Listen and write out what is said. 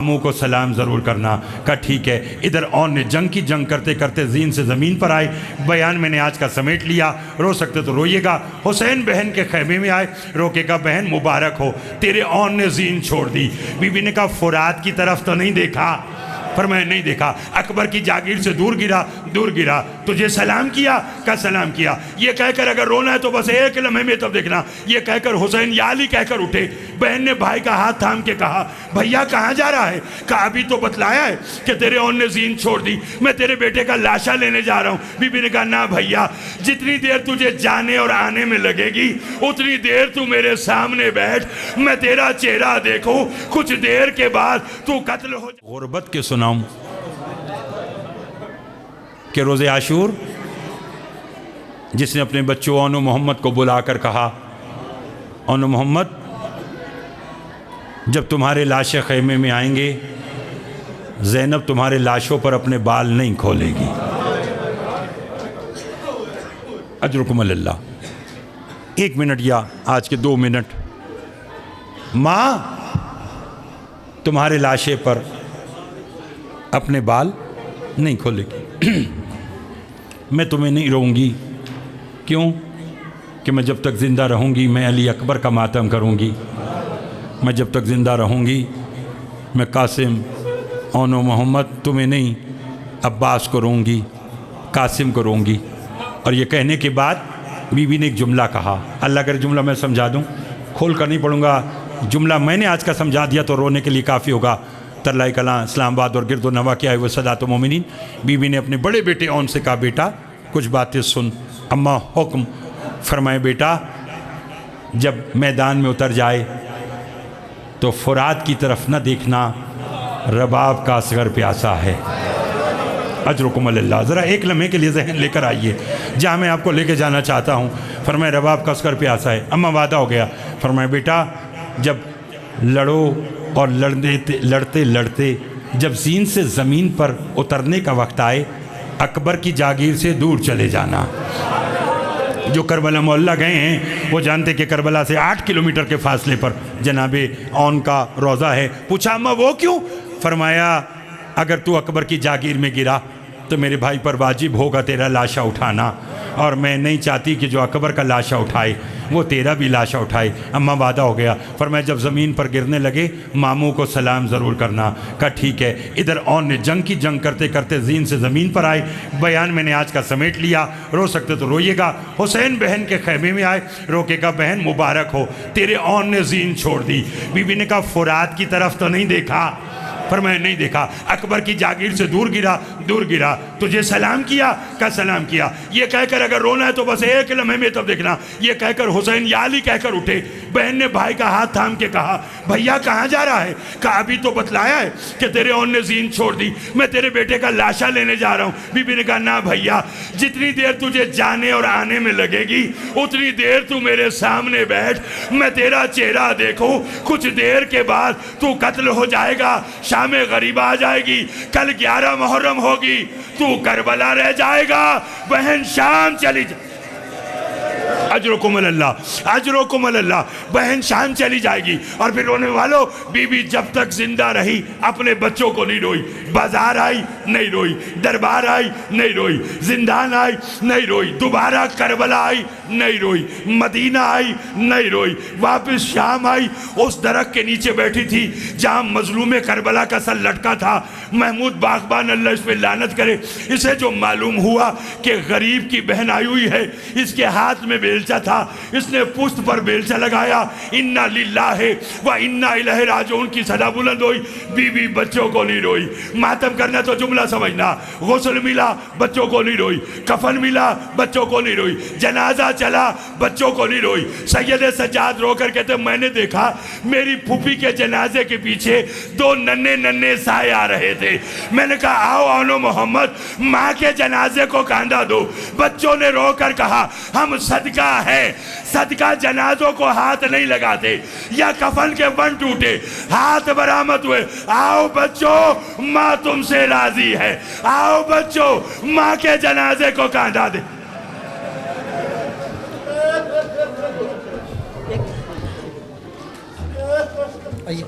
मुँह को सलाम ज़रूर करना। का ठीक है। इधर ऑन ने जंग करते करते जीन से ज़मीन पर आए। बयान मैंने आज का समेट लिया, रो सकते तो रोइएगा। हुसैन बहन के खैमे में आए, रोकेगा बहन मुबारक हो, तेरे ऑन ने जीन छोड़ दी। बीबी ने कहा फुरात की तरफ तो नहीं देखा? पर मैं नहीं देखा। अकबर की जागीर से दूर गिरा, तुझे सलाम किया? का सलाम किया। ये कहकर अगर रोना है तो बस एक लम्हे में तब देखना। ये कहकर हुसैन या अली कहकर उठे। बहन ने भाई का हाथ थाम के कहा भैया कहाँ जा रहा है? कहा अभी तो बतलाया है कि तेरे ऑन ने जीन छोड़ दी, मैं तेरे बेटे का लाशा लेने जा रहा हूँ। बीबी ने कहा ना भैया, जितनी देर तुझे जाने और आने में लगेगी उतनी देर तू मेरे सामने बैठ, मैं तेरा चेहरा देखूं, कुछ देर के बाद तू कत्ल हो। गुर्बत के सुनाऊं कि रोज़े आशूर जिसने अपने बच्चों ओनो मोहम्मद को बुलाकर कहा ओनो मोहम्मद, जब तुम्हारे लाशें खेमे में आएंगे ज़ैनब तुम्हारे लाशों पर अपने बाल नहीं खोलेगी। अजरुकुम अल्लाह। 1 मिनट या आज के 2 मिनट, माँ तुम्हारे लाशे पर अपने बाल नहीं खोलेगी। मैं तुम्हें नहीं रोऊंगी, क्यों? कि मैं जब तक ज़िंदा रहूंगी मैं अली अकबर का मातम करूंगी। मैं जब तक ज़िंदा रहूंगी मैं कासिम ओनो मोहम्मद तुम्हें नहीं अब्बास को रोऊंगी, कासिम को रोऊंगी। और ये कहने के बाद बीवी ने एक जुमला कहा, अल्लाह करे जुमला मैं समझा दूं, खोल कर नहीं पढ़ूंगा। जुमला मैंने आज का समझा दिया तो रोने के लिए काफ़ी होगा। तरलाई कलां इस्लामाबाद और गिरदो नवा के आए वो सदात मोमिनीन। बीवी ने अपने बड़े बेटे ओन से कहा बेटा कुछ बातें सुन। अम्मा हुक्म फरमाए बेटा, जब मैदान में उतर जाए तो फुरात की तरफ न देखना, रबाब का असगर प्यासा है। अजरुकुम अल्लाह। ज़रा एक लम्हे के लिए जहन लेकर आइए जहाँ मैं आपको लेके जाना चाहता हूँ। फरमाए रबाब का असगर प्यासा है। अम्मा वादा हो गया। फरमाए बेटा जब लड़ो और लड़ते लड़ते जब जीन से ज़मीन पर उतरने का वक्त आए अकबर की जागीर से दूर चले जाना। जो करबला मोहल्ला गए हैं वो जानते कि करबला से 8 किलोमीटर के फासले पर जनाबे ओन का रोज़ा है। पूछा अम्मा वो क्यों? फरमाया अगर तू अकबर की जागीर में गिरा तो मेरे भाई पर वाजिब होगा तेरा लाशा उठाना, और मैं नहीं चाहती कि जो अकबर का लाशा उठाए वो तेरा भी लाशा उठाए। अम्मा वादा हो गया। फरमाया जब ज़मीन पर गिरने लगे मामू को सलाम ज़रूर करना। का ठीक है। इधर ऑन ने जंग करते करते जीन से ज़मीन पर आए। बयान मैंने आज का समेट लिया, रो सकते तो रोइएगा। हुसैन बहन के खैमे में आए, रोकेगा बहन मुबारक हो, तेरे ऑन ने जीन छोड़ दी। बीबी ने कहा फुरात की तरफ तो नहीं देखा? पर मैं नहीं देखा। अकबर की जागीर से दूर गिरा, तुझे सलाम किया? का सलाम किया। ये कहकर अगर रोना है तो बस एक लम्हे में तब देखना। ये कहकर हुसैन या अली कहकर उठे। बहन ने भाई का हाथ थाम के कहा भैया कहाँ जा रहा है? कहा अभी तो बतलाया है कि तेरे ऑन ने जीन छोड़ दी, मैं तेरे बेटे का लाशा लेने जा रहा हूँ। बीबी ने कहा ना भैया, जितनी देर तुझे जाने और आने में लगेगी उतनी देर तू मेरे सामने बैठ, मैं तेरा चेहरा देखूं, कुछ देर के बाद तू कत्ल हो जाएगा, शामे गरीबा आ जाएगी, कल 11 मुहर्रम होगी, तू करबला रह जाएगा, बहन शाम चली जा। अजरुकुम अल्लाह। बहन शाम चली जाएगी। और फिर रोने वालों, बीबी जब तक जिंदा रही अपने बच्चों को नहीं रोई। बाजार आई नहीं रोई, दरबार आई नहीं रोई, जिंदान आई नहीं रोई, दोबारा करबला आई नहीं रोई, मदीना आई नहीं रोई, वापस शाम आई, उस दरख्त के नीचे बैठी थी जहाँ मजलूम करबला का सर लटका था। महमूद बागबान अल्लाह इस पे लानत करे, इसे जो मालूम हुआ कि गरीब की बहन आई हुई है, इसके हाथ में बेलचा था, इसने पुष्ट पर बेलचा लगाया, इन्ना लिल्लाहि व इन्ना इलैहि राजिऊन की सदा बुलंद हुई। बीवी बच्चों को नहीं रोई। मातम करना तो जुमला समझना, गुस्ल मिला बच्चों को नहीं रोई, कफन मिला बच्चों को नहीं रोई, जनाजा चला बच्चों को नहीं रोई। सैयद सज्जाद रोकर कहते मैंने देखा मेरी फूफी के जनाजे के पीछे 2 नन्हे साए आ रहे थे। मैंने कहा आओ ओनो मोहम्मद माँ के जनाजे को कांधा दो। बच्चों ने रोकर कहा हम सदका है, सदका जनाजों को हाथ नहीं लगाते, या कफन के बन टूटे हाथ बरामद हुए। आओ बच्चों माँ तुमसे राजी है, आओ बच्चों माँ के जनाजे को कांधा दे। आइए।